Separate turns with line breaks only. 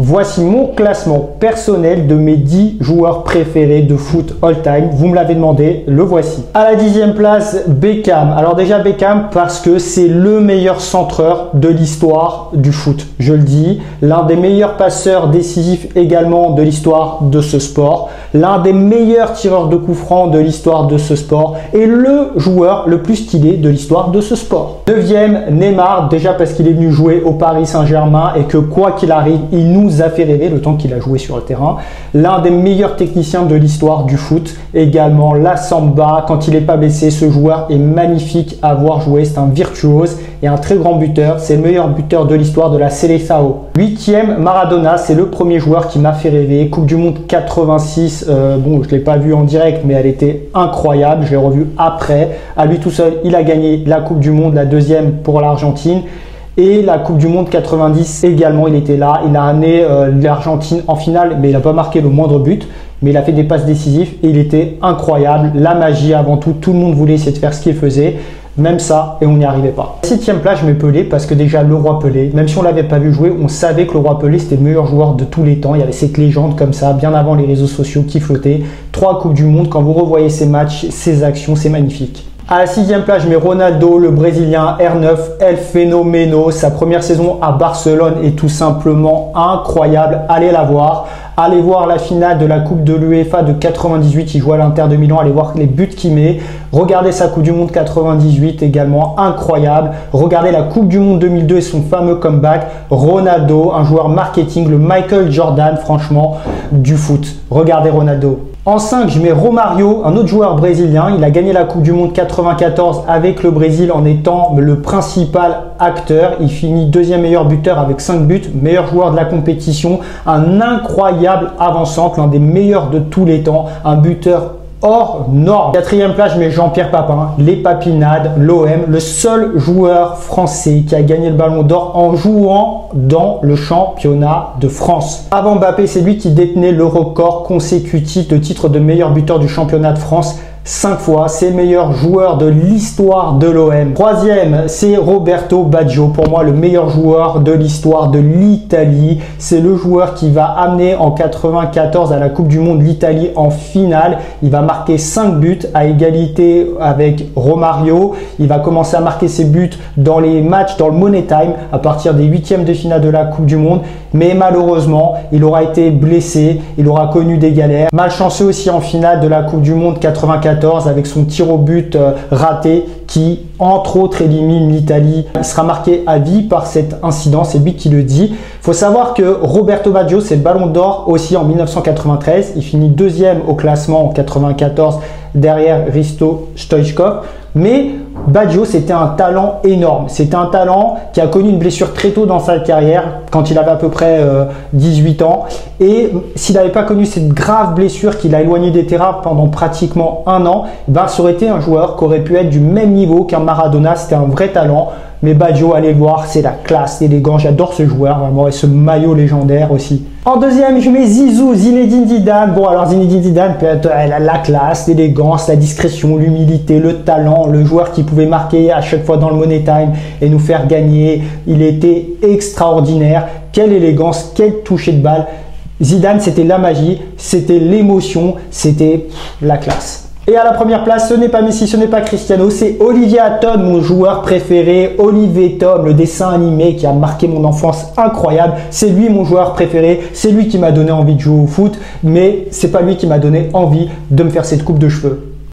Voici mon classement personnel de mes 10 joueurs préférés de foot all-time. Vous me l'avez demandé, le voici. À la 10e place, Beckham. Alors déjà Beckham parce que c'est le meilleur centreur de l'histoire du foot. Je le dis, l'un des meilleurs passeurs décisifs également de l'histoire de ce sport. L'un des meilleurs tireurs de coups francs de l'histoire de ce sport. Et le joueur le plus stylé de l'histoire de ce sport. 9e, Neymar. Déjà parce qu'il est venu jouer au Paris Saint-Germain et que quoi qu'il arrive, il nous a fait rêver le temps qu'il a joué sur le terrain. L'un des meilleurs techniciens de l'histoire du foot. Également la samba. Quand il n'est pas blessé, ce joueur est magnifique à voir jouer. C'est un virtuose et un très grand buteur. C'est le meilleur buteur de l'histoire de la Seleção. 8e, Maradona. C'est le premier joueur qui m'a fait rêver. Coupe du Monde 86. Bon, je ne l'ai pas vu en direct, mais elle était incroyable. Je l'ai revu après. À lui tout seul, il a gagné la Coupe du Monde, la deuxième pour l'Argentine. Et la Coupe du Monde 90 également, il était là. Il a amené l'Argentine en finale, mais il n'a pas marqué le moindre but. Mais il a fait des passes décisives et il était incroyable. La magie avant tout, tout le monde voulait essayer de faire ce qu'il faisait. Même ça, et on n'y arrivait pas. 7e place, je mets Pelé parce que déjà le roi Pelé, même si on ne l'avait pas vu jouer, on savait que le roi Pelé c'était le meilleur joueur de tous les temps. Il y avait cette légende comme ça, bien avant les réseaux sociaux qui flottaient. 3 Coupes du Monde, quand vous revoyez ses matchs, ses actions, c'est magnifique. À la 6e place, je mets Ronaldo, le Brésilien, R9, El Fenomeno. Sa première saison à Barcelone est tout simplement incroyable. Allez la voir. Allez voir la finale de la Coupe de l'UEFA de 98. Il joue à l'Inter de Milan. Allez voir les buts qu'il met. Regardez sa Coupe du Monde 98 également, incroyable. Regardez la Coupe du Monde 2002 et son fameux comeback. Ronaldo, un joueur marketing, le Michael Jordan, franchement, du foot. Regardez Ronaldo. En 5, je mets Romario, un autre joueur brésilien. Il a gagné la Coupe du Monde 94 avec le Brésil en étant le principal acteur. Il finit deuxième meilleur buteur avec 5 buts, meilleur joueur de la compétition. Un incroyable avant-centre, l'un des meilleurs de tous les temps. Un buteur hors norme. 4e place, je mets Jean-Pierre Papin, les Papinades, l'OM, le seul joueur français qui a gagné le Ballon d'Or en jouant dans le championnat de France. Avant Mbappé, c'est lui qui détenait le record consécutif de titre de meilleur buteur du championnat de France. 5 fois, c'est le meilleur joueur de l'histoire de l'OM. 3e, c'est Roberto Baggio, pour moi le meilleur joueur de l'histoire de l'Italie. C'est le joueur qui va amener en 94 à la Coupe du Monde l'Italie en finale. Il va marquer 5 buts à égalité avec Romario. Il va commencer à marquer ses buts dans les matchs, dans le Money Time, à partir des 8e de finale de la Coupe du Monde. Mais malheureusement, il aura été blessé, il aura connu des galères. Malchanceux aussi en finale de la Coupe du Monde 94 avec son tir au but raté qui, entre autres, élimine l'Italie. Il sera marqué à vie par cet incident, c'est lui qui le dit. Il faut savoir que Roberto Baggio, c'est le Ballon d'Or aussi en 1993. Il finit 2e au classement en 94 derrière Hristo Stoichkov. Mais Baggio, c'était un talent énorme. C'était un talent qui a connu une blessure très tôt dans sa carrière, quand il avait à peu près 18 ans. Et s'il n'avait pas connu cette grave blessure qui l'a éloigné des terrains pendant pratiquement 1 an, ben, ça aurait été un joueur qui aurait pu être du même niveau qu'un Maradona. C'était un vrai talent. Mais Baggio, allez le voir, c'est la classe, élégant. J'adore ce joueur, vraiment, et ce maillot légendaire aussi. En 2e, je mets Zizou, Zinedine Zidane. Bon, alors Zinedine Zidane, peut-être la classe, l'élégance, la discrétion, l'humilité, le talent, le joueur qui pouvait marquer à chaque fois dans le Money Time et nous faire gagner. Il était extraordinaire. Quelle élégance, quel toucher de balle. Zidane, c'était la magie, c'était l'émotion, c'était la classe. Et à la première place, ce n'est pas Messi, ce n'est pas Cristiano, c'est Olivier Hatton, mon joueur préféré. Olivier Tom, le dessin animé qui a marqué mon enfance incroyable. C'est lui mon joueur préféré, c'est lui qui m'a donné envie de jouer au foot, mais c'est pas lui qui m'a donné envie de me faire cette coupe de cheveux.